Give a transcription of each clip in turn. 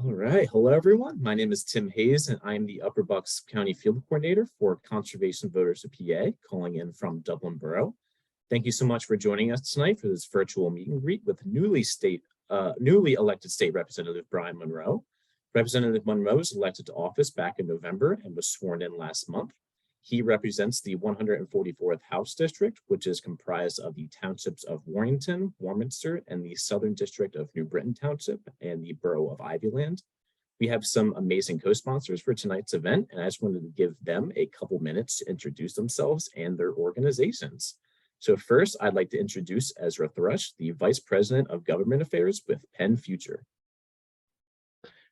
All right. Hello, everyone. My name is Tim Hayes, and I'm the Upper Bucks County Field Coordinator for Conservation Voters of PA, calling in from Dublin Borough. Thank you so much for joining us tonight for this virtual meet and greet with newly elected State Representative Brian Munroe. Representative Munroe was elected to office back in November and was sworn in last month. He represents the 144th House District, which is comprised of the townships of Warrington, Warminster, and the Southern District of New Britain Township and the Borough of Ivyland. We have some amazing co-sponsors for tonight's event, and I just wanted to give them a couple minutes to introduce themselves and their organizations. So first, I'd like to introduce Ezra Thrush, the Vice President of Government Affairs with PennFuture.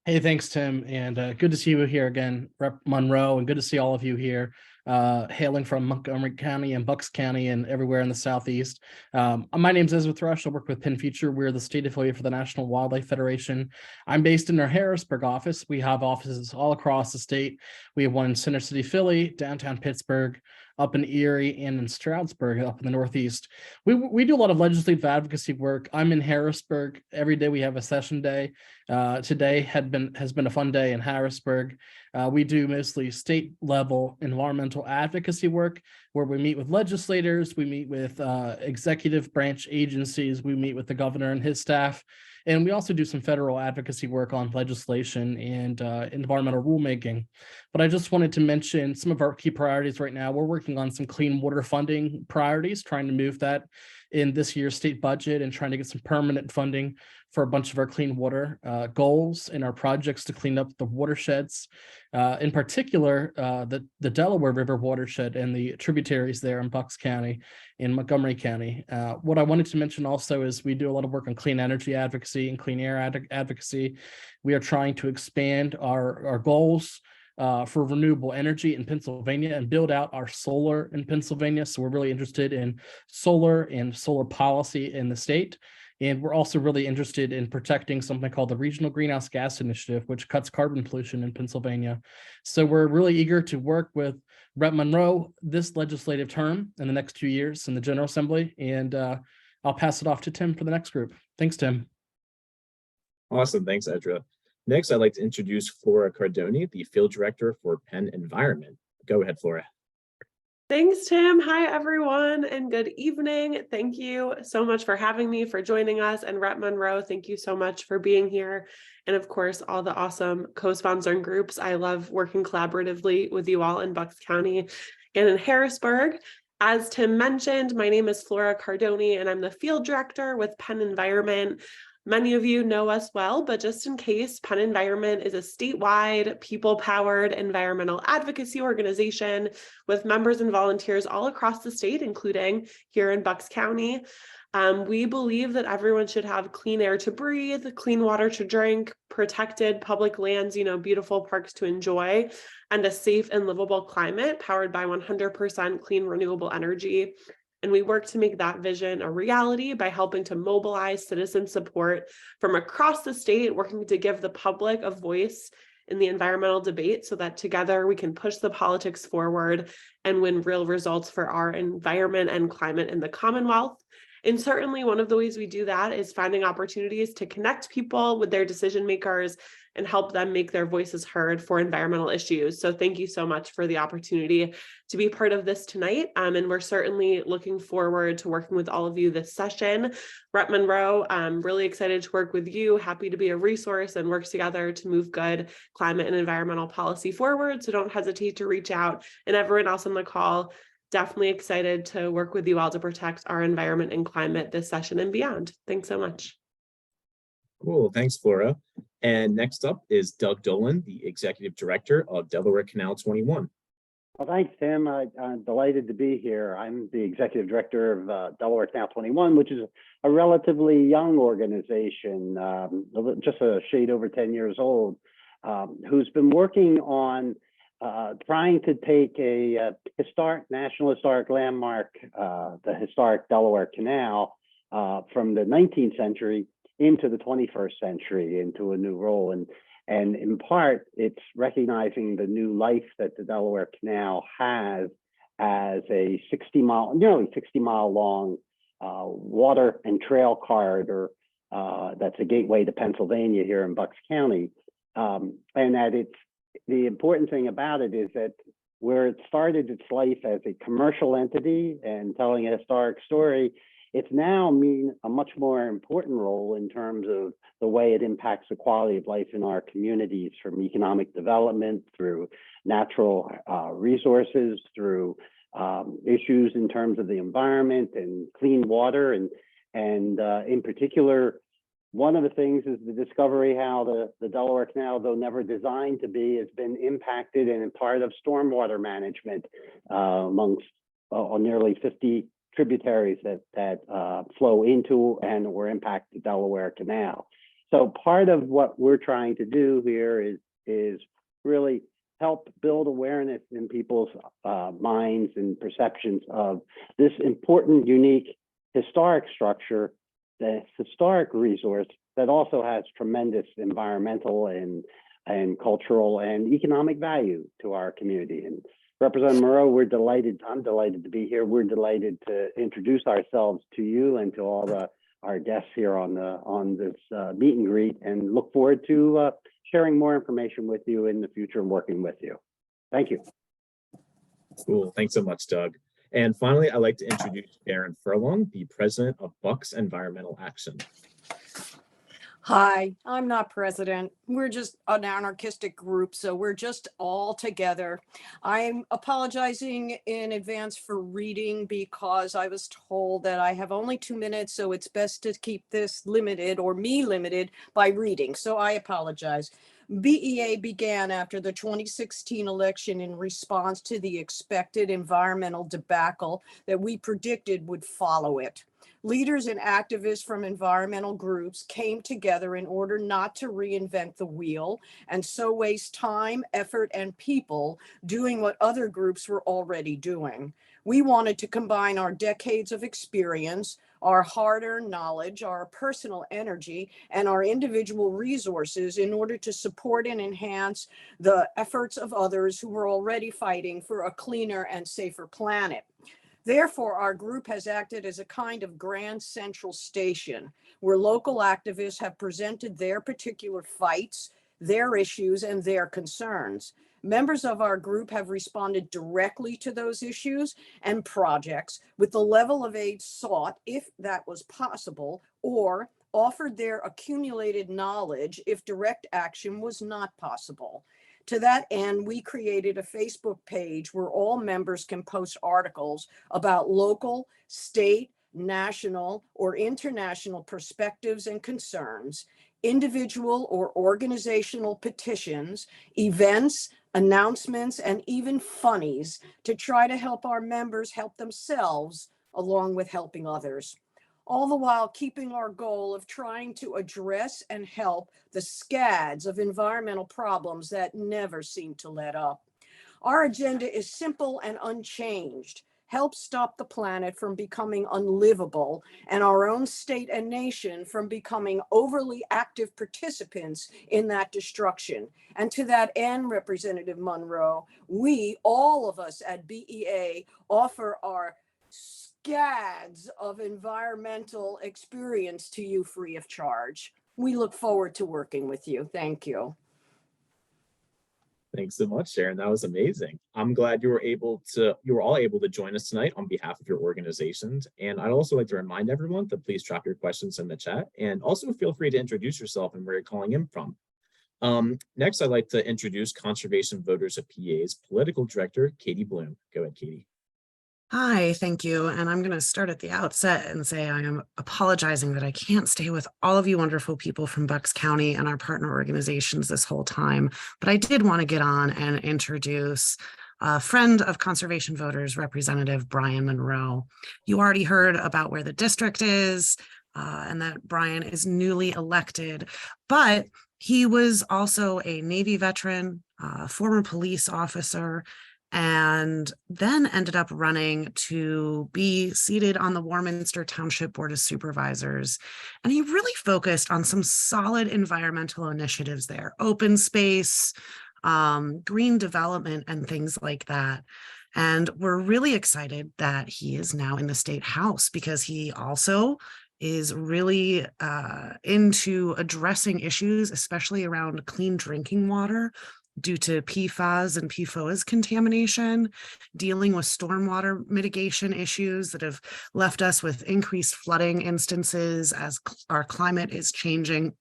Hey, thanks, Tim, and good to see you here again, Rep. Munroe, and good to see all of you here, hailing from Montgomery County and Bucks County and everywhere in the Southeast. My name is Ezra Thrush. I work with PennFuture. We're the state affiliate for the National Wildlife Federation. I'm based in our Harrisburg office. We have offices all across the state. We have one in Center City, Philly, downtown Pittsburgh, up in Erie, and in Stroudsburg up in the Northeast. We do a lot of legislative advocacy work. I'm in Harrisburg. Every day we have a session day. Today has been a fun day in Harrisburg. We do mostly state level environmental advocacy work where we meet with legislators, we meet with executive branch agencies, we meet with the governor and his staff. And we also do some federal advocacy work on legislation and environmental rulemaking. But I just wanted to mention some of our key priorities right now. We're working on some clean water funding priorities, trying to move that in this year's state budget and trying to get some permanent funding for a bunch of our clean water goals and our projects to clean up the watersheds, in particular, the Delaware River watershed and the tributaries there in Bucks County, in Montgomery County. What I wanted to mention also is we do a lot of work on clean energy advocacy and clean air advocacy. We are trying to expand our goals for renewable energy in Pennsylvania and build out our solar in Pennsylvania. So we're really interested in solar and solar policy in the state. And we're also really interested in protecting something called the Regional Greenhouse Gas Initiative, which cuts carbon pollution in Pennsylvania. So we're really eager to work with Rep. Munroe this legislative term in the next 2 years in the General Assembly. And I'll pass it off to Tim for the next group. Thanks, Tim. Awesome. Thanks, Ezra. Next, I'd like to introduce Flora Cardoni, the Field Director for PennEnvironment. Go ahead, Flora. Thanks, Tim. Hi, everyone, and good evening. Thank you so much for having me, for joining us. And Rep. Munroe, thank you so much for being here. And of course, all the awesome co-sponsoring groups. I love working collaboratively with you all in Bucks County and in Harrisburg. As Tim mentioned, my name is Flora Cardoni, and I'm the Field Director with PennEnvironment. Many of you know us well, but just in case, PennEnvironment is a statewide, people-powered environmental advocacy organization with members and volunteers all across the state, including here in Bucks County. We believe that everyone should have clean air to breathe, clean water to drink, protected public lands, beautiful parks to enjoy, and a safe and livable climate powered by 100% clean renewable energy. And we work to make that vision a reality by helping to mobilize citizen support from across the state, working to give the public a voice in the environmental debate so that together we can push the politics forward and win real results for our environment and climate in the Commonwealth. And certainly one of the ways we do that is finding opportunities to connect people with their decision makers and help them make their voices heard for environmental issues. So thank you so much for the opportunity to be part of this tonight. And we're certainly looking forward to working with all of you this session. Rep. Munroe, I'm really excited to work with you, happy to be a resource and work together to move good climate and environmental policy forward. So don't hesitate to reach out. And everyone else on the call, definitely excited to work with you all to protect our environment and climate this session and beyond. Thanks so much. Cool. Thanks, Flora. And next up is Doug Dolan, the Executive Director of Delaware Canal 21. Well, thanks, Tim. I'm delighted to be here. I'm the Executive Director of Delaware Canal 21, which is a relatively young organization, just a shade over 10 years old, who's been working on trying to take a national historic landmark, the historic Delaware Canal, from the 19th century into the 21st century, into a new role. And in part, it's recognizing the new life that the Delaware Canal has as a nearly 60-mile long water and trail corridor that's a gateway to Pennsylvania here in Bucks County. And that the important thing about it is that where it started its life as a commercial entity and telling a historic story, it's now a much more important role in terms of the way it impacts the quality of life in our communities, from economic development through natural resources, through issues in terms of the environment and clean water. And in particular, one of the things is the discovery how the Delaware Canal, though never designed to be, has been impacted and part of stormwater management amongst nearly 50 tributaries that flow into and or impact the Delaware Canal. So part of what we're trying to do here is really help build awareness in people's minds and perceptions of this important, unique, historic structure, the historic resource that also has tremendous environmental and cultural and economic value to our community. And Representative Munroe, I'm delighted to be here. We're delighted to introduce ourselves to you and to all our guests here on this meet and greet, and look forward to sharing more information with you in the future and working with you. Thank you. Cool. Thanks so much, Doug. And finally, I'd like to introduce Sharon Furlong, the president of Bucks Environmental Action. Hi, I'm not president. We're just an anarchistic group, so we're just all together. I'm apologizing in advance for reading because I was told that I have only 2 minutes, so it's best to keep this limited, or me limited, by reading. So I apologize. BEA began after the 2016 election in response to the expected environmental debacle that we predicted would follow it. Leaders and activists from environmental groups came together in order not to reinvent the wheel and so waste time, effort, and people doing what other groups were already doing. We wanted to combine our decades of experience, our hard-earned knowledge, our personal energy, and our individual resources in order to support and enhance the efforts of others who were already fighting for a cleaner and safer planet. Therefore, our group has acted as a kind of grand central station where local activists have presented their particular fights, their issues, and their concerns. Members of our group have responded directly to those issues and projects with the level of aid sought, if that was possible, or offered their accumulated knowledge if direct action was not possible. To that end, we created a Facebook page where all members can post articles about local, state, national, or international perspectives and concerns, individual or organizational petitions, events, announcements, and even funnies to try to help our members help themselves along with helping others. All the while keeping our goal of trying to address and help the scads of environmental problems that never seem to let up. Our agenda is simple and unchanged. Help stop the planet from becoming unlivable and our own state and nation from becoming overly active participants in that destruction. And to that end, Representative Munroe, we, all of us at BEA, offer our scads of environmental experience to you free of charge. We look forward to working with you. Thank you. Thanks so much, Sharon. That was amazing. I'm glad you were all able to join us tonight on behalf of your organizations. And I'd also like to remind everyone to please drop your questions in the chat, and also feel free to introduce yourself and where you're calling in from. Next, I'd like to introduce Conservation Voters of PA's Political Director, Katie Bloom. Go ahead, Katie. Hi, thank you. And I'm going to start at the outset and say I am apologizing that I can't stay with all of you wonderful people from Bucks County and our partner organizations this whole time. But I did want to get on and introduce a friend of Conservation Voters, Representative Brian Munroe. You already heard about where the district is and that Brian is newly elected, but he was also a Navy veteran, former police officer, and then ended up running to be seated on the Warminster Township Board of Supervisors. And he really focused on some solid environmental initiatives there, open space, green development, and things like that. And we're really excited that he is now in the State House because he also is really into addressing issues, especially around clean drinking water due to PFAS and PFOAs contamination, dealing with stormwater mitigation issues that have left us with increased flooding instances as our climate is changing.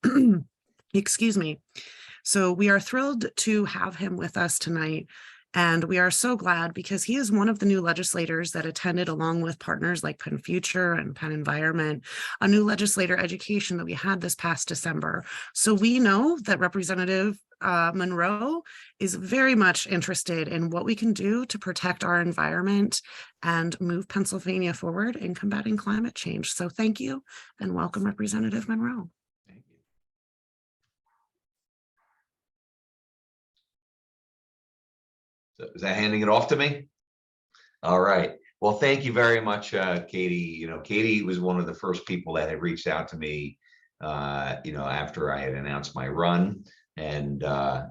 Excuse me. So we are thrilled to have him with us tonight. And we are so glad because he is one of the new legislators that attended, along with partners like PennFuture and PennEnvironment, a new legislator education that we had this past December. So we know that Representative Munroe is very much interested in what we can do to protect our environment and move Pennsylvania forward in combating climate change. So thank you and welcome, Representative Munroe. Thank you. So is that handing it off to me? All right. Well, thank you very much, Katie. You know, Katie was one of the first people that had reached out to me, you know, after I had announced my run. And,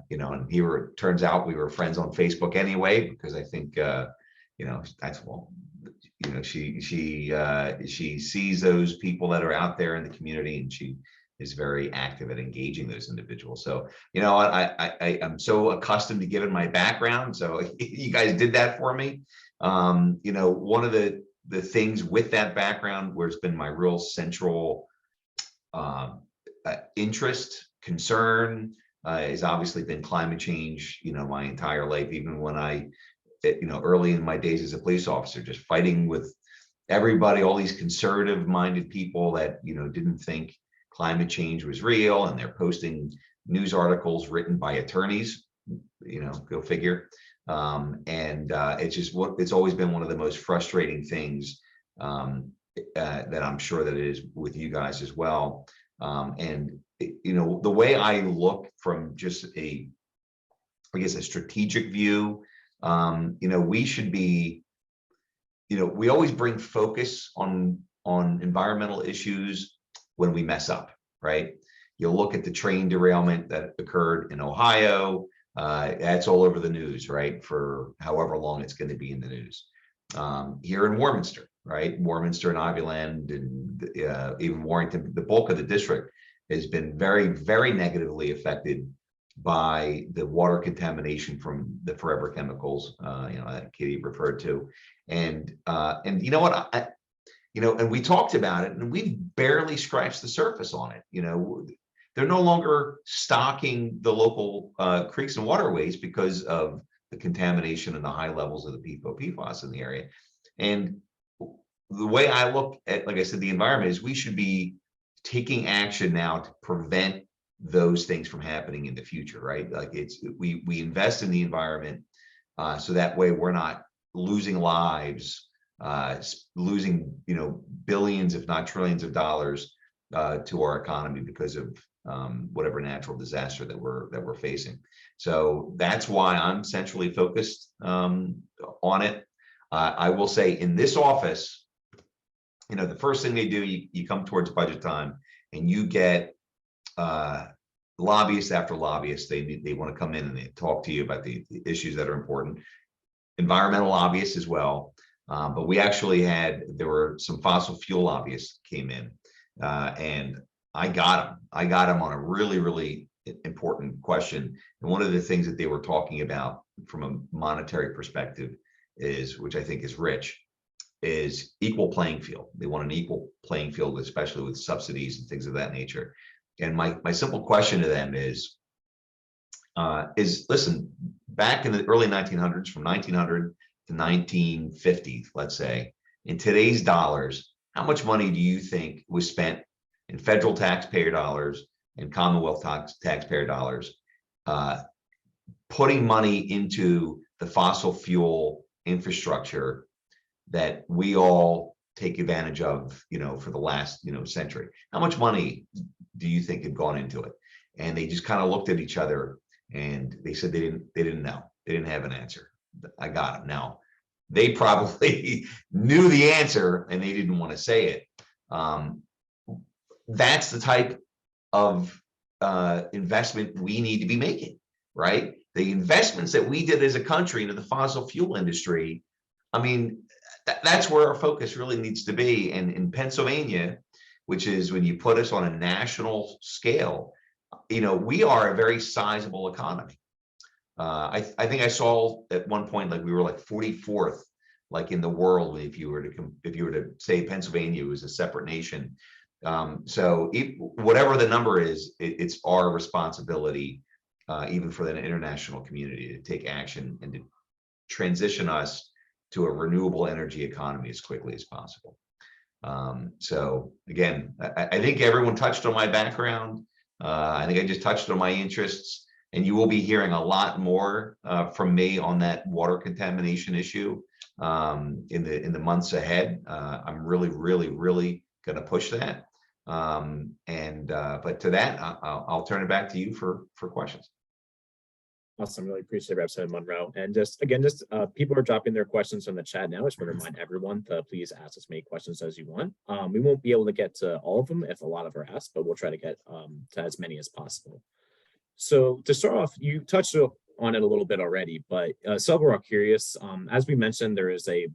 you know, and turns out we were friends on Facebook anyway, because I think, you know, that's, well, you know, she sees those people that are out there in the community, and she is very active at engaging those individuals. So, you know, I'm so accustomed to giving my background. So you guys did that for me. You know, one of the things with that background where it's been my real central interest, concern, has obviously been climate change, you know, my entire life, even when you know, early in my days as a police officer, just fighting with everybody, all these conservative minded people that, you know, didn't think climate change was real, and they're posting news articles written by attorneys, you know, go figure. It's always been one of the most frustrating things that I'm sure that it is with you guys as well. You know, the way I look from just I guess a strategic view, you know, we should be, you know, we always bring focus on environmental issues when we mess up, right? You look at the train derailment that occurred in Ohio, that's all over the news, right? For however long it's going to be in the news. Here in Warminster, right? Warminster and Ivyland and even Warrington, the bulk of the district has been very, very negatively affected by the water contamination from the forever chemicals, you know, that Katie referred to. And you know what, you know, and we talked about it, and we've barely scratched the surface on it. You know, they're no longer stocking the local creeks and waterways because of the contamination and the high levels of the PFAS in the area. And the way I look at, like I said, the environment is we should be taking action now to prevent those things from happening in the future, right? Like we invest in the environment so that way we're not losing lives, losing, you know, billions, if not trillions of dollars to our economy because of whatever natural disaster that we're facing. So that's why I'm centrally focused on it. I will say in this office, you know, the first thing they do, you come towards budget time and you get lobbyists after lobbyists. They want to come in and they talk to you about the issues that are important. Environmental lobbyists as well. But we actually there were some fossil fuel lobbyists came in and I got them on a really, really important question. And one of the things that they were talking about from a monetary perspective is, which I think is rich, is equal playing field. They want an equal playing field, especially with subsidies and things of that nature. And my simple question to them is listen, back in the early 1900s, from 1900 to 1950, let's say, in today's dollars, how much money do you think was spent in federal taxpayer dollars and Commonwealth taxpayer dollars, putting money into the fossil fuel infrastructure that we all take advantage of, you know, for the last, you know, century? How much money do you think had gone into it? And they just kind of looked at each other and they said they didn't know. They didn't have an answer. I got them. Now, they probably knew the answer and they didn't want to say it. That's the type of investment we need to be making, right? The investments that we did as a country into the fossil fuel industry, I mean, that's where our focus really needs to be. And in Pennsylvania, which is when you put us on a national scale, we are a very sizable economy. I think I saw at one point, like we were like 44th, like in the world, if you were to say Pennsylvania was a separate nation. So whatever the number is, it's our responsibility, even for the international community, to take action and to transition us to a renewable energy economy as quickly as possible. So again, I think everyone touched on my background. I think I just touched on my interests, and you will be hearing a lot more from me on that water contamination issue in the months ahead. I'm really going to push that. But to that, I'll turn it back to you for questions. Awesome. Really appreciate it, Representative Munroe. And people are dropping their questions in the chat now. I just want to remind everyone to please ask as many questions as you want. We won't be able to get to all of them if a lot of are asked, but we'll try to get to as many as possible. So to start off, you touched on it a little bit already, but several are curious. As we mentioned, there is a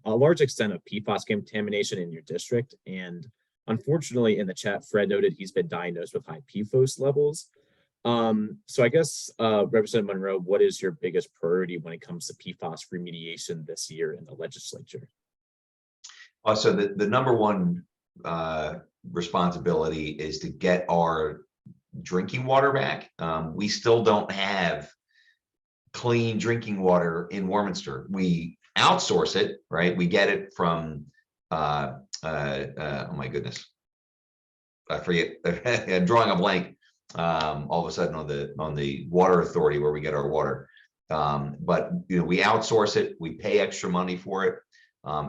large extent of PFAS contamination in your district. And unfortunately, in the chat, Fred noted he's been diagnosed with high PFAS levels. So I guess, Representative Munroe, what is your biggest priority when it comes to PFAS remediation this year in the legislature? So the number one responsibility is to get our drinking water back. We still don't have clean drinking water in Warminster. We outsource it, right? We get it from, oh my goodness, I forget, I'm drawing a blank. All of a sudden on the water authority where we get our water, but we outsource it. We pay extra money for it.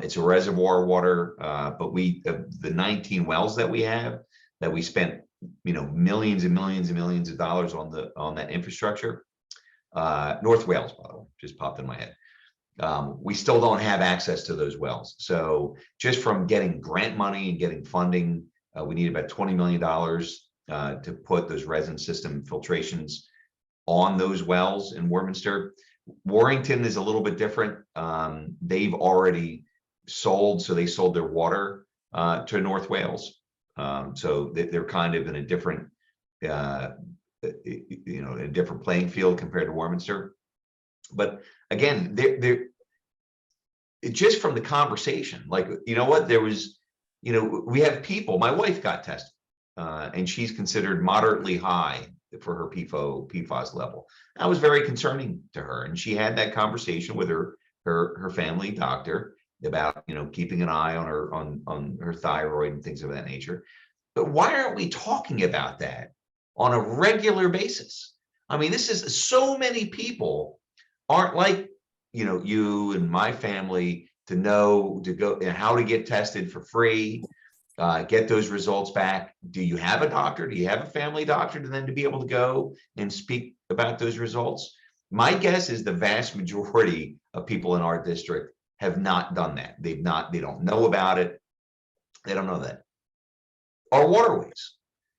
It's a reservoir water, but the 19 wells that we have, that we spent millions and millions and millions of dollars on that infrastructure. North Wales, by the way, just popped in my head. We still don't have access to those wells. So just from getting grant money and getting funding, we need about $20 million to put those resin system filtrations on those wells in Warminster. Warrington is a little bit different. They've already sold, so they sold their water to North Wales. So they're kind of in a different, a different playing field compared to Warminster. But again, they're just from the conversation, like, there was, we have people, my wife got tested. And she's considered moderately high for her PFAS level. That was very concerning to her, and she had that conversation with her family doctor about keeping an eye on her thyroid and things of that nature. But why aren't we talking about that on a regular basis? I mean, this is so many people aren't like you and my family to know to go and how to get tested for free. Get those results back. Do you have a doctor? Do you have a family doctor to be able to go and speak about those results? My guess is the vast majority of people in our district have not done that. They don't know about it. They don't know that. Our waterways,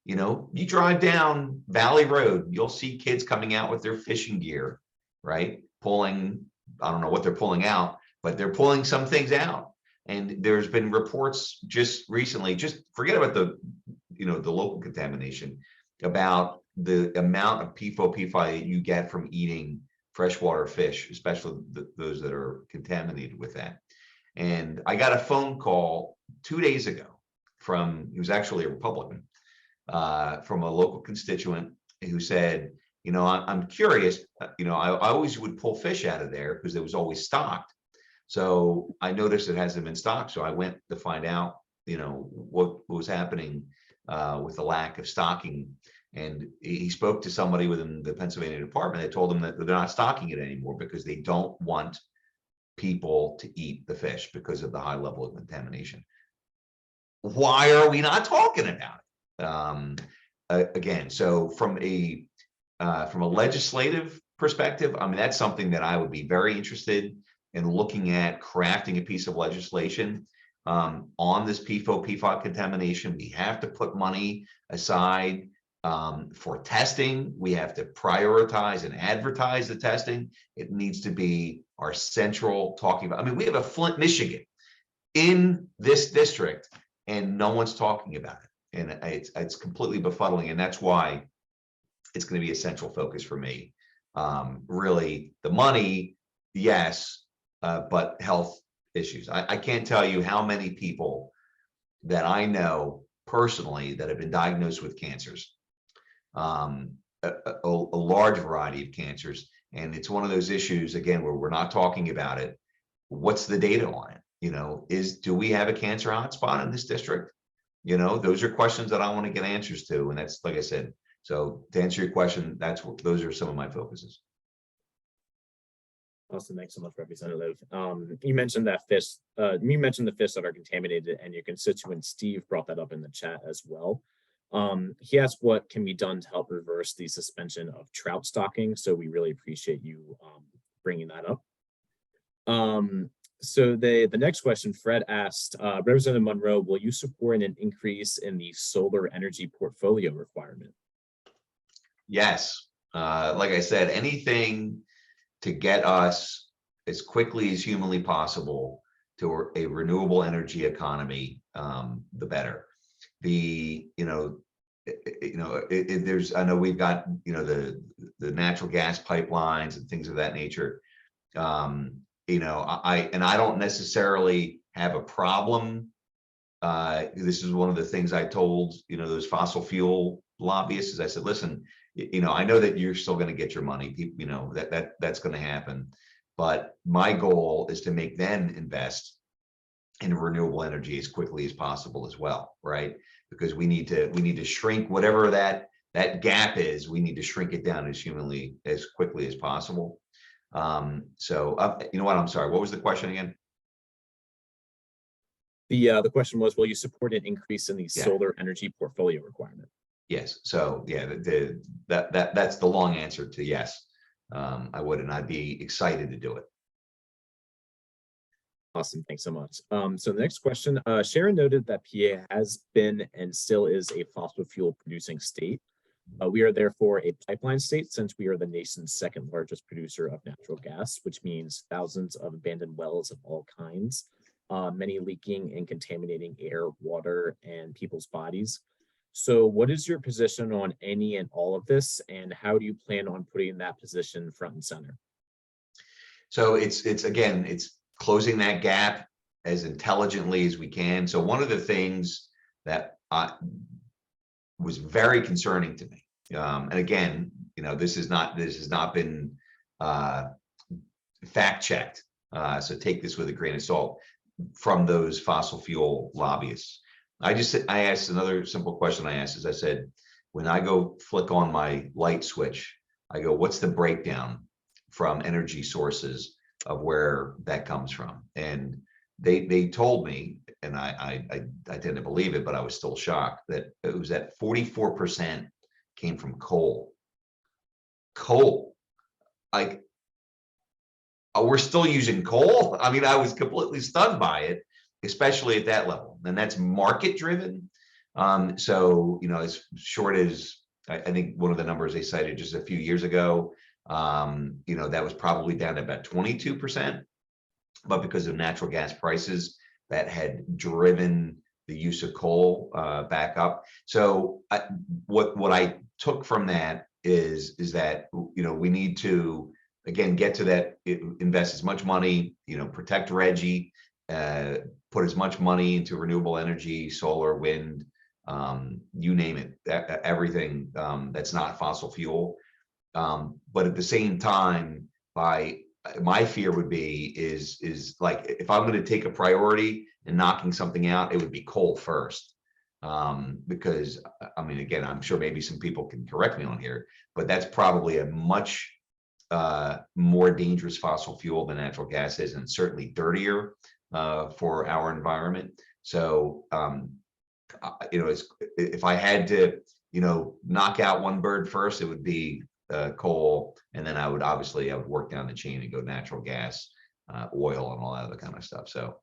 you drive down Valley Road, you'll see kids coming out with their fishing gear, right? Pulling, I don't know what they're pulling out, but they're pulling some things out. And there's been reports just recently, just forget about the local contamination, about the amount of PFAS you get from eating freshwater fish, especially those that are contaminated with that. And I got a phone call 2 days ago he was actually a Republican, from a local constituent who said, I'm curious, I always would pull fish out of there because it was always stocked. So I noticed it hasn't been stocked. So I went to find out, what was happening with the lack of stocking. And he spoke to somebody within the Pennsylvania department. They told him that they're not stocking it anymore because they don't want people to eat the fish because of the high level of contamination. Why are we not talking about it? Again, so from a legislative perspective, I mean, that's something that I would be very interested in looking at, crafting a piece of legislation on this PFAS contamination. We have to put money aside for testing. We have to prioritize and advertise the testing. It needs to be our central talking about. I mean, we have a Flint, Michigan in this district and no one's talking about it. And it's completely befuddling. And that's why it's going to be a central focus for me. Really, the money, yes, but health issues. I can't tell you how many people that I know personally that have been diagnosed with cancers, a large variety of cancers. And it's one of those issues, again, where we're not talking about it. What's the data on it? You know, do we have a cancer hotspot in this district? You know, those are questions that I want to get answers to. And that's, like I said, so to answer your question, those are some of my focuses. Awesome, thanks so much, Representative. You mentioned that fish. You mentioned the fish that are contaminated, and your constituent Steve brought that up in the chat as well. He asked what can be done to help reverse the suspension of trout stocking. So we really appreciate you bringing that up. So the next question, Fred asked, Representative Munroe, will you support an increase in the solar energy portfolio requirement? Yes, like I said, anything to get us as quickly as humanly possible to a renewable energy economy, the better. There's, I know we've got, the natural gas pipelines and things of that nature. I don't necessarily have a problem. This is one of the things I told, those fossil fuel lobbyists, is I said, listen, I know that you're still going to get your money, that's going to happen. But my goal is to make them invest in renewable energy as quickly as possible as well, right? Because we need to shrink whatever that gap is. We need to shrink it down as quickly as possible. You know what? I'm sorry. What was the question again? The question was, will you support an increase in the solar energy portfolio requirement? Yes. So yeah, that's the long answer to yes. I would, and I'd be excited to do it. Awesome, thanks so much. So the next question, Sharon noted that PA has been and still is a fossil fuel producing state. We are therefore a pipeline state, since we are the nation's second largest producer of natural gas, which means thousands of abandoned wells of all kinds, many leaking and contaminating air, water, and people's bodies. So what is your position on any and all of this, and how do you plan on putting that position front and center? So it's closing that gap as intelligently as we can. So one of the things that was very concerning to me, and again, this has not been fact checked. So take this with a grain of salt from those fossil fuel lobbyists. I asked another simple question. I said, when I go flick on my light switch, I go, what's the breakdown from energy sources of where that comes from? And they told me, and I didn't believe it, but I was still shocked, that it was that 44% came from coal. Like, we're still using coal? I mean, I was completely stunned by it, especially at that level. And that's market driven. So, as short as I think one of the numbers they cited just a few years ago, that was probably down to about 22%, but because of natural gas prices, that had driven the use of coal back up. So what I took from that is that, we need to, again, get to that, invest as much money, protect Reggie, put as much money into renewable energy, solar, wind, you name it, everything that's not fossil fuel. But at the same time, my fear would be is like, if I'm going to take a priority and knocking something out, it would be coal first. Because I mean, again, I'm sure maybe some people can correct me on here, but that's probably a much more dangerous fossil fuel than natural gas is, and certainly dirtier for our environment. So, if I had to, knock out one bird first, it would be coal, and then I would work down the chain and go natural gas, oil, and all that other kind of stuff. So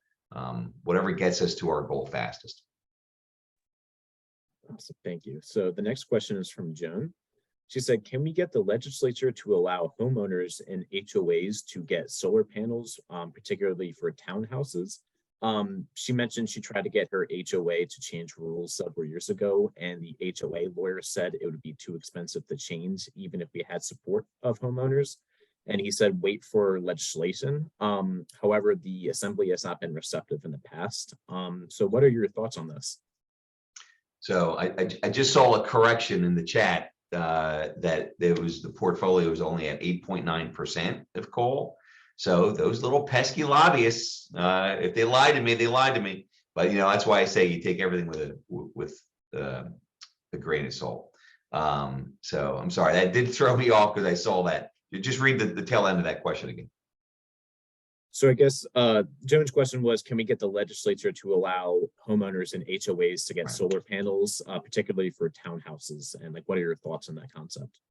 whatever gets us to our goal fastest. Awesome, thank you. So the next question is from Joan. She said, can we get the legislature to allow homeowners and HOAs to get solar panels, particularly for townhouses, She mentioned she tried to get her HOA to change rules several years ago, and the HOA lawyer said it would be too expensive to change, even if we had support of homeowners. And he said, wait for legislation. However, the assembly has not been receptive in the past. So what are your thoughts on this? So I just saw a correction in the chat that there was the portfolio was only at 8.9% of coal. So those little pesky lobbyists, if they lie to me, they lied to me. But you know, that's why I say you take everything with a grain of salt. So I'm sorry, that did throw me off because I saw that. You just read the tail end of that question again. So I guess Joan's question was, can we get the legislature to allow homeowners and HOAs to get solar panels, particularly for townhouses? And like, what are your thoughts on that concept?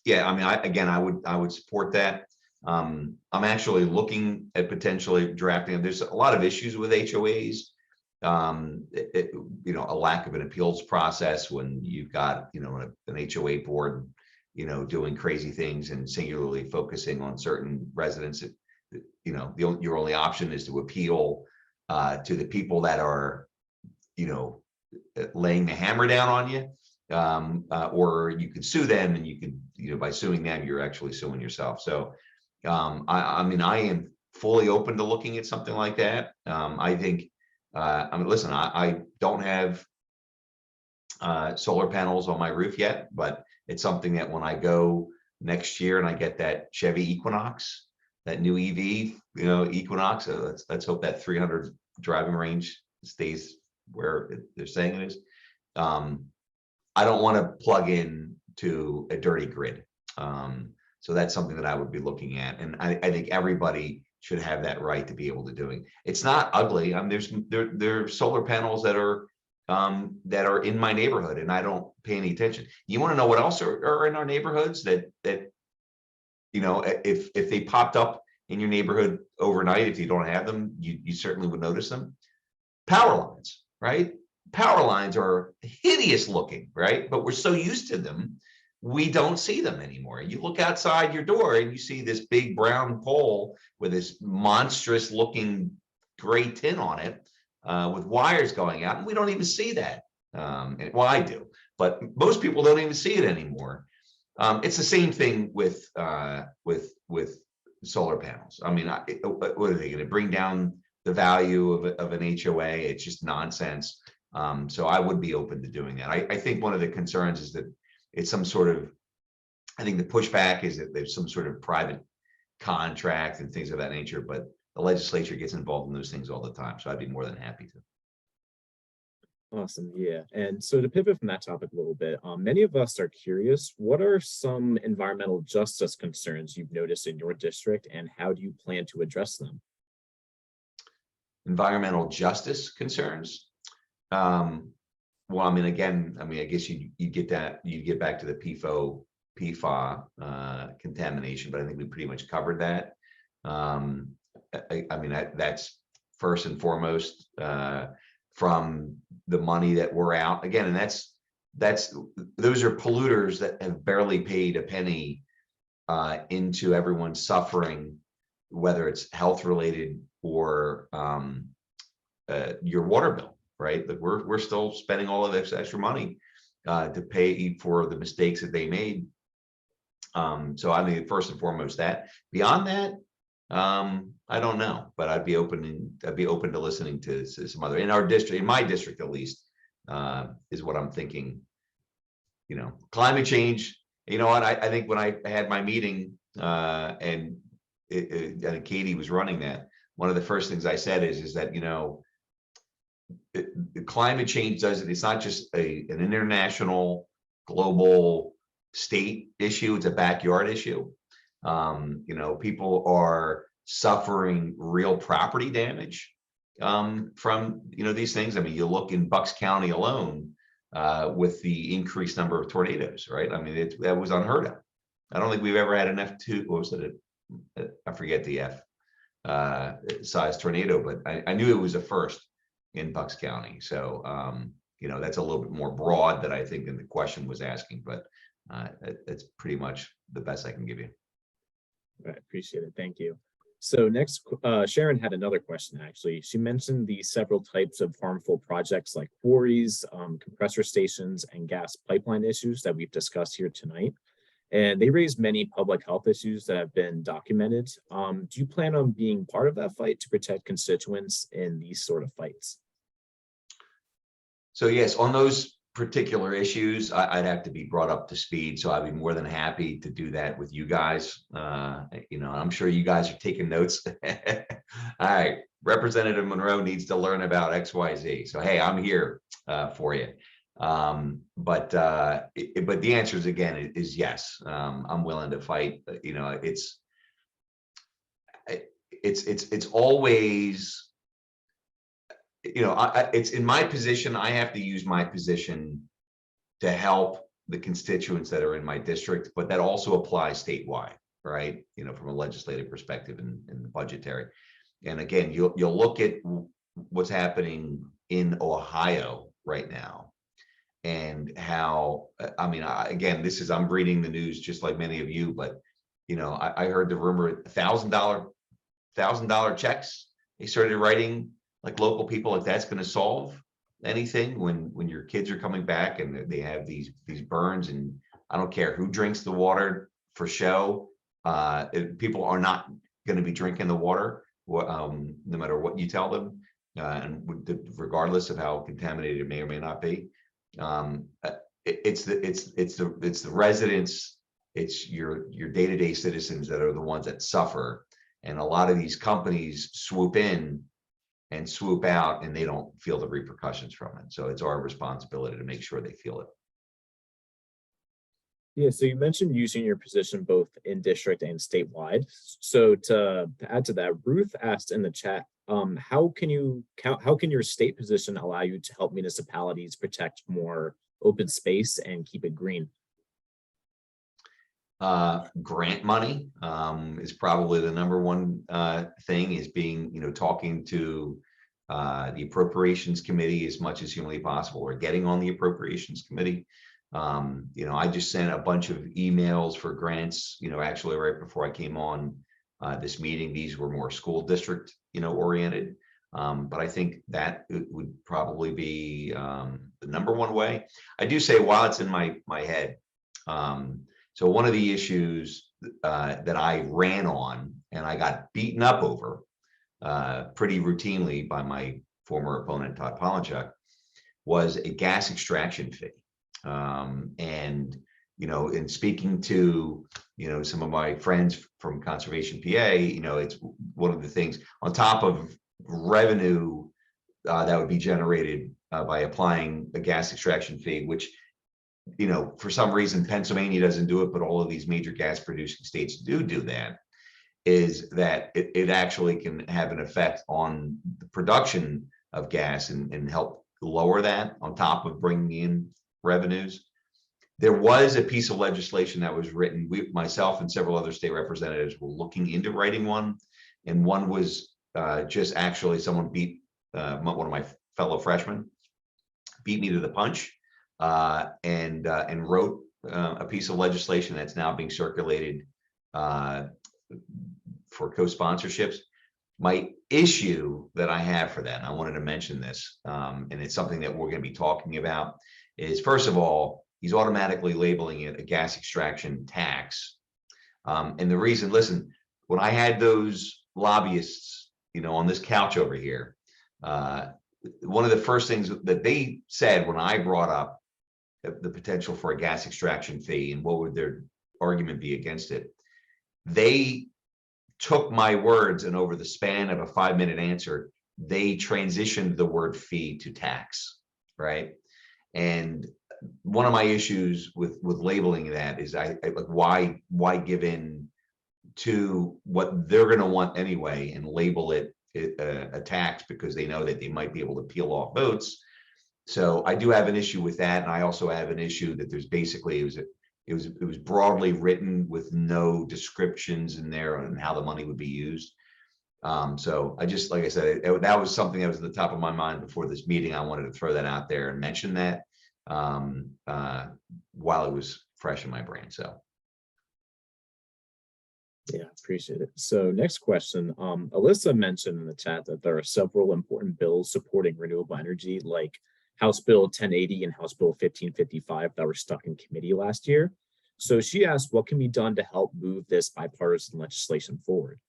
Yeah, I mean, I would support that. I'm actually looking at potentially drafting. There's a lot of issues with HOAs. You know, a lack of an appeals process when you've got, you know, an HOA board, you know, doing crazy things and singularly focusing on certain residents. You know, your only option is to appeal to the people that are, you know, laying the hammer down on you, or you could sue them, and you could, you know, by suing them, you're actually suing yourself. So, I mean, I am fully open to looking at something like that. I think, I mean, listen, I don't have solar panels on my roof yet, but it's something that when I go next year and I get that Chevy Equinox, that new EV, you know, Equinox, let's hope that 300 driving range stays where they're saying it is. I don't want to plug in to a dirty grid. So that's something that I would be looking at. And I think everybody should have that right to be able to do it. It's not ugly. There are solar panels that are in my neighborhood and I don't pay any attention. You want to know what else are in our neighborhoods that you know, if they popped up in your neighborhood overnight, if you don't have them, you certainly would notice them. Power lines, right? Power lines are hideous looking, right? But we're so used to them, we don't see them anymore. You look outside your door and you see this big brown pole with this monstrous looking gray tin on it with wires going out, and we don't even see that. Well, I do, but most people don't even see it anymore. It's the same thing with solar panels. I mean, what are they going to bring down the value of an HOA? It's just nonsense. So I would be open to doing that. I think one of the concerns is that it's some sort of, I think the pushback is that there's some sort of private contract and things of that nature, but the legislature gets involved in those things all the time. So I'd be more than happy to. Awesome. Yeah. And so to pivot from that topic a little bit, many of us are curious, what are some environmental justice concerns you've noticed in your district, and how do you plan to address them? Environmental justice concerns? Well, I mean, again, I guess you get back to the PFAS contamination, but I think we pretty much covered that. I mean, that's first and foremost from the money that we're out again, and those are polluters that have barely paid a penny into everyone's suffering, whether it's health related or your water bill. Right, that we're still spending all of this extra money to pay for the mistakes that they made. So I mean, first and foremost, that. Beyond that, I don't know, but I'd be open to listening to some other in our district, in my district at least, is what I'm thinking. You know, climate change. You know what? I think when I had my meeting and Katie was running that, one of the first things I said is that, you know, the climate change does it. It's not just an international, global, state issue. It's a backyard issue. You know, people are suffering real property damage from, you know, these things. I mean, you look in Bucks County alone with the increased number of tornadoes, right? I mean, that was unheard of. I don't think we've ever had an F2. What was it? I forget the F size tornado, but I knew it was a first in Bucks County. So, you know, that's a little bit more broad than I think than the question was asking, but that's pretty much the best I can give you. I appreciate it. Thank you. So next, Sharon had another question, actually. She mentioned the several types of harmful projects like quarries, compressor stations, and gas pipeline issues that we've discussed here tonight. And they raise many public health issues that have been documented. Do you plan on being part of that fight to protect constituents in these sort of fights? So yes, on those particular issues, I'd have to be brought up to speed. So I'd be more than happy to do that with you guys. You know, I'm sure you guys are taking notes. All right, Representative Munroe needs to learn about XYZ. So hey, I'm here for you. But the answer is, again, is yes. I'm willing to fight. You know, it's always, you know, it's in my position. I have to use my position to help the constituents that are in my district, but that also applies statewide, right? You know, from a legislative perspective and the budgetary. And again, you'll look at what's happening in Ohio right now, and how, I mean, again, I'm reading the news just like many of you, but you know, I heard the rumor $1,000 checks they started writing, like local people, like that's going to solve anything when your kids are coming back and they have these burns, and I don't care who drinks the water for show, people are not going to be drinking the water, no matter what you tell them, and regardless of how contaminated it may or may not be. It's the residents, it's your day-to-day citizens that are the ones that suffer, and a lot of these companies swoop in and swoop out, and they don't feel the repercussions from it. So it's our responsibility to make sure they feel it. Yeah, so you mentioned using your position both in district and statewide. So to add to that, Ruth asked in the chat, how can your state position allow you to help municipalities protect more open space and keep it green? Grant money is probably the number one thing, is being, you know, talking to the appropriations committee as much as humanly possible, or getting on the appropriations committee. You know, I just sent a bunch of emails for grants, you know, actually right before I came on this meeting. These were more school district, you know, oriented. But I think that it would probably be the number one way. I do say, while it's in my head, so one of the issues that I ran on and I got beaten up over pretty routinely by my former opponent, Todd Polachek, was a gas extraction fee. And, you know, in speaking to, you know, some of my friends from Conservation PA, you know, it's one of the things on top of revenue that would be generated by applying a gas extraction fee, which, you know, for some reason Pennsylvania doesn't do it, but all of these major gas producing states do that, is that it actually can have an effect on the production of gas and help lower that on top of bringing in revenues. There was a piece of legislation that was written. Myself and several other state representatives were looking into writing one, and one was just actually someone beat one of my fellow freshmen, beat me to the punch, and wrote a piece of legislation that's now being circulated for co-sponsorships. My issue that I have for that, and I wanted to mention this, and it's something that we're going to be talking about, is, first of all, he's automatically labeling it a gas extraction tax. And the reason, listen, when I had those lobbyists, you know, on this couch over here, one of the first things that they said when I brought up the potential for a gas extraction fee and what would their argument be against it, they took my words, and over the span of a 5-minute answer, they transitioned the word fee to tax, right? And one of my issues with labeling that is, I like, why give in to what they're going to want anyway and label it a tax, because they know that they might be able to peel off votes. So I do have an issue with that, and I also have an issue that there's basically it was broadly written with no descriptions in there on how the money would be used. So I just, like I said, that was something that was at the top of my mind before this meeting. I wanted to throw that out there and mention that while it was fresh in my brain. So Yeah, appreciate it. So next question, Alyssa mentioned in the chat that there are several important bills supporting renewable energy, like House Bill 1080 and House Bill 1555 that were stuck in committee last year. So she asked, what can be done to help move this bipartisan legislation forward?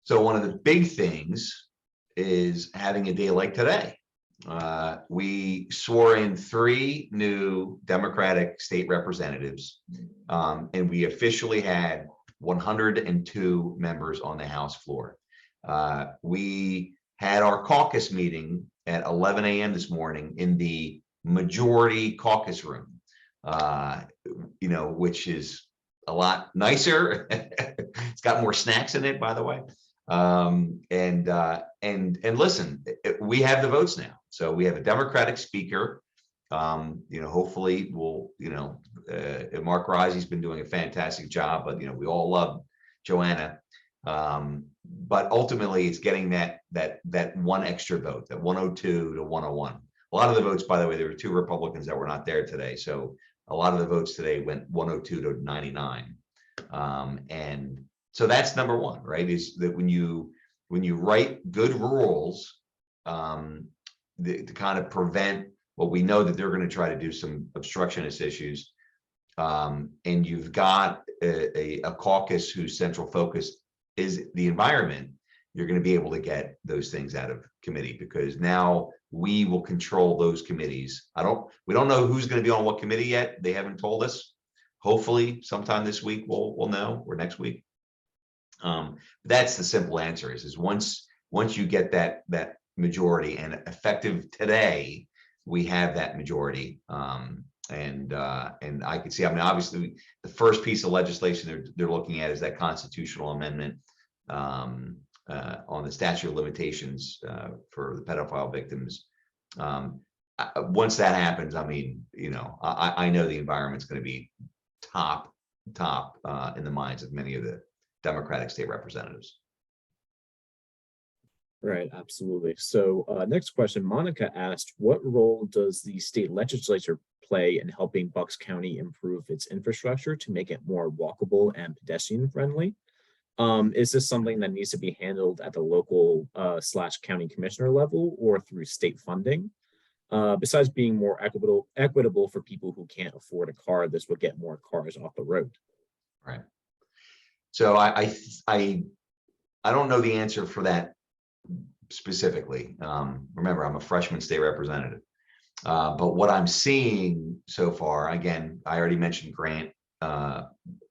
So one of the big things is having a day like today. We swore in 3 new Democratic state representatives, and we officially had 102 members on the House floor. We had our caucus meeting at 11 a.m. this morning in the majority caucus room, you know, which is a lot nicer. It's got more snacks in it, by the way. And listen, we have the votes now. So we have a Democratic speaker. You know, hopefully we'll, you know, Mark Risey's been doing a fantastic job, but, you know, we all love Joanna. But ultimately it's getting that one extra vote, that 102 to 101. A lot of the votes, by the way, there were 2 Republicans that were not there today. So a lot of the votes today went 102 to 99. And so that's number one, right? Is that when you write good rules to kind of prevent what we know that they're going to try to do some obstructionist issues, and you've got a caucus whose central focus is the environment, you're going to be able to get those things out of committee, because now we will control those committees. We don't know who's going to be on what committee yet. They haven't told us. Hopefully sometime this week we'll know, or next week. That's the simple answer is once you get that majority, and effective today, we have that majority. And I can see, I mean, obviously the first piece of legislation they're looking at is that constitutional amendment on the statute of limitations for the pedophile victims. Once that happens, I mean, you know, I know the environment's going to be top in the minds of many of the Democratic state representatives. Right, absolutely. So next question, Monica asked, what role does the state legislature play in helping Bucks County improve its infrastructure to make it more walkable and pedestrian friendly? Is this something that needs to be handled at the local / county commissioner level or through state funding? Besides being more equitable for people who can't afford a car, this would get more cars off the road. Right. So I don't know the answer for that specifically. Remember, I'm a freshman state representative. But what I'm seeing so far, again, I already mentioned grant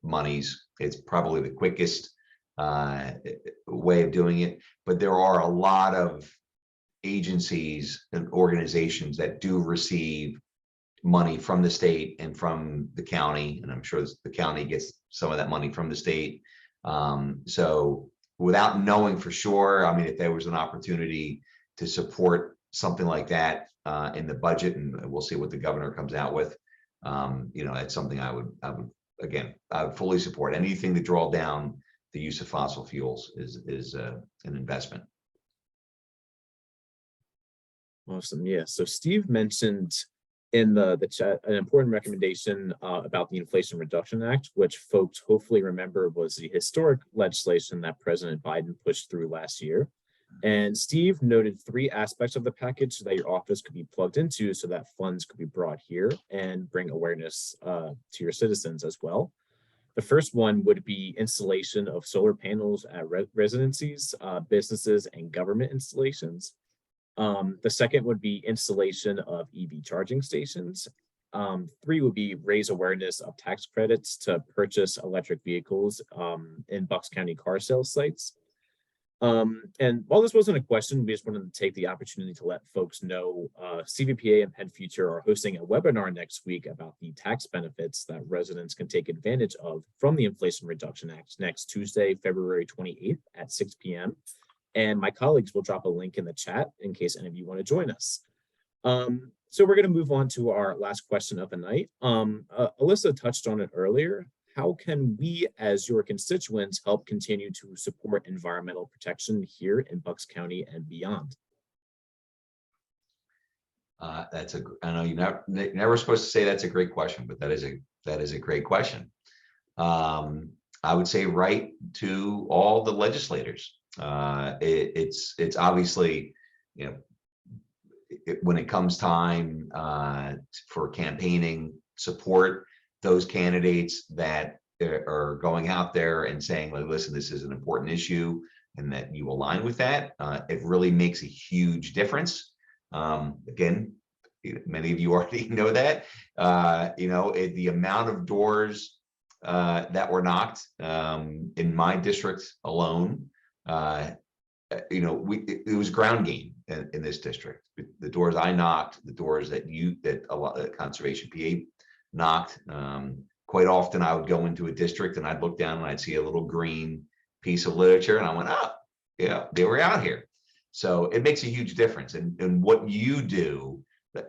monies. It's probably the quickest way of doing it. But there are a lot of agencies and organizations that do receive money from the state and from the county. And I'm sure the county gets some of that money from the state. So without knowing for sure, I mean, if there was an opportunity to support something like that in the budget, and we'll see what the governor comes out with, you know, that's something I would fully support. Anything to draw down the use of fossil fuels is an investment. Awesome. Yeah. So Steve mentioned in the chat an important recommendation about the Inflation Reduction Act, which folks hopefully remember was the historic legislation that President Biden pushed through last year. And Steve noted 3 aspects of the package that your office could be plugged into so that funds could be brought here and bring awareness to your citizens as well. The first one would be installation of solar panels at residencies, businesses, and government installations. The second would be installation of EV charging stations. 3 would be raise awareness of tax credits to purchase electric vehicles in Bucks County car sales sites. And while this wasn't a question, we just wanted to take the opportunity to let folks know CVPA and PennFuture are hosting a webinar next week about the tax benefits that residents can take advantage of from the Inflation Reduction Act next Tuesday, February 28th at 6 p.m. And my colleagues will drop a link in the chat in case any of you want to join us. So we're going to move on to our last question of the night. Alyssa touched on it earlier. How can we, as your constituents, help continue to support environmental protection here in Bucks County and beyond? I know you're never supposed to say that's a great question, but that is a great question. I would say write to all the legislators. It's obviously, you know, when it comes time for campaigning, support those candidates that are going out there and saying, like, listen, this is an important issue, and that you align with that. It really makes a huge difference. Again, many of you already know that. You know, the amount of doors that were knocked in my district alone, you know, it was ground game in this district. The doors I knocked, the doors that a lot of Conservation PA knocked. Quite often I would go into a district and I'd look down and I'd see a little green piece of literature and I went, oh, yeah, they were out here. So it makes a huge difference. And what you do,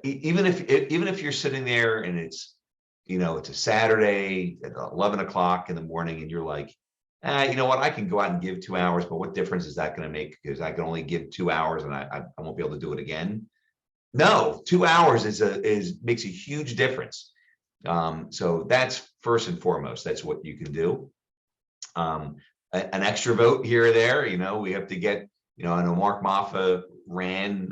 even if you're sitting there and it's, you know, it's a Saturday at 11 o'clock in the morning and you're like, you know what, I can go out and give 2 hours, but what difference is that going to make? Because I can only give 2 hours and I won't be able to do it again. No, 2 hours makes a huge difference. So that's first and foremost, that's what you can do. An extra vote here or there, you know, we have to get, you know, I know Mark Maffa ran,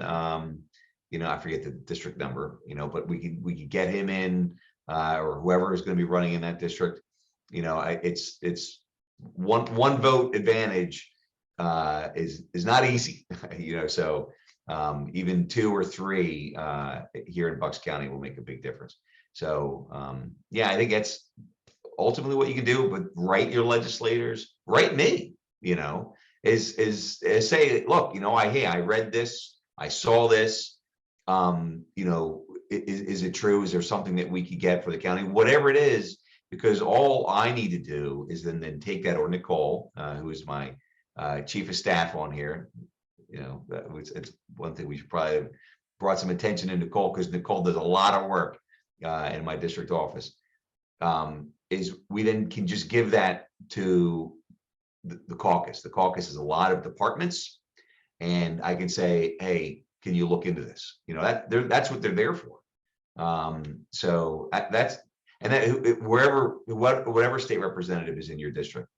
you know, I forget the district number, you know, but we could get him in, or whoever is going to be running in that district. You know, it's one vote advantage is not easy, you know, so even 2 or 3 here in Bucks County will make a big difference. So yeah, I think that's ultimately what you can do, but write your legislators, write me, you know, is say, look, you know, hey, I read this, I saw this, you know, is it true? Is there something that we could get for the county? Whatever it is, because all I need to do is then take that, or Nicole, who is my chief of staff on here. You know, it's one thing we should probably have brought some attention to Nicole, because Nicole does a lot of work in my district office. Is we then can just give that to the caucus. The caucus is a lot of departments, and I can say, hey, can you look into this? You know, that's what they're there for. So that's, and that whatever state representative is in your district,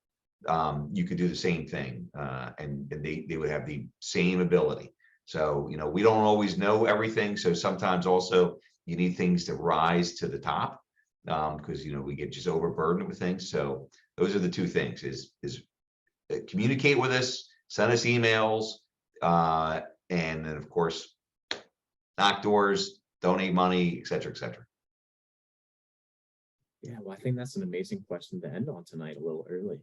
you could do the same thing, and they would have the same ability. So, you know, we don't always know everything. So sometimes also you need things to rise to the top, because, you know, we get just overburdened with things. So those are the 2 things: is communicate with us, send us emails, and then of course, knock doors, donate money, et cetera, et cetera. Yeah, well, I think that's an amazing question to end on tonight, a little early.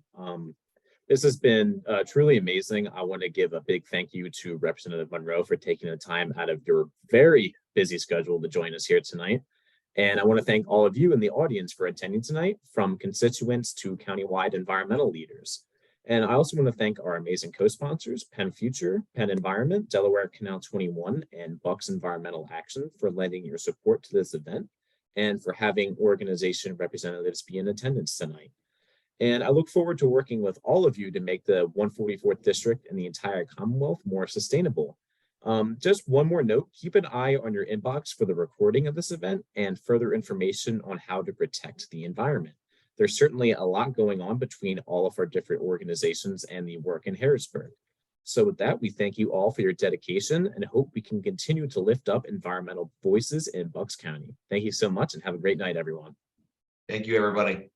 This has been truly amazing. I want to give a big thank you to Representative Munroe for taking the time out of your very busy schedule to join us here tonight. And I want to thank all of you in the audience for attending tonight, from constituents to countywide environmental leaders. And I also want to thank our amazing co-sponsors, PennFuture, PennEnvironment, Delaware Canal 21, and Bucks Environmental Action for lending your support to this event, and for having organization representatives be in attendance tonight. And I look forward to working with all of you to make the 144th District and the entire Commonwealth more sustainable. Just one more note, keep an eye on your inbox for the recording of this event and further information on how to protect the environment. There's certainly a lot going on between all of our different organizations and the work in Harrisburg. So with that, we thank you all for your dedication and hope we can continue to lift up environmental voices in Bucks County. Thank you so much and have a great night, everyone. Thank you, everybody.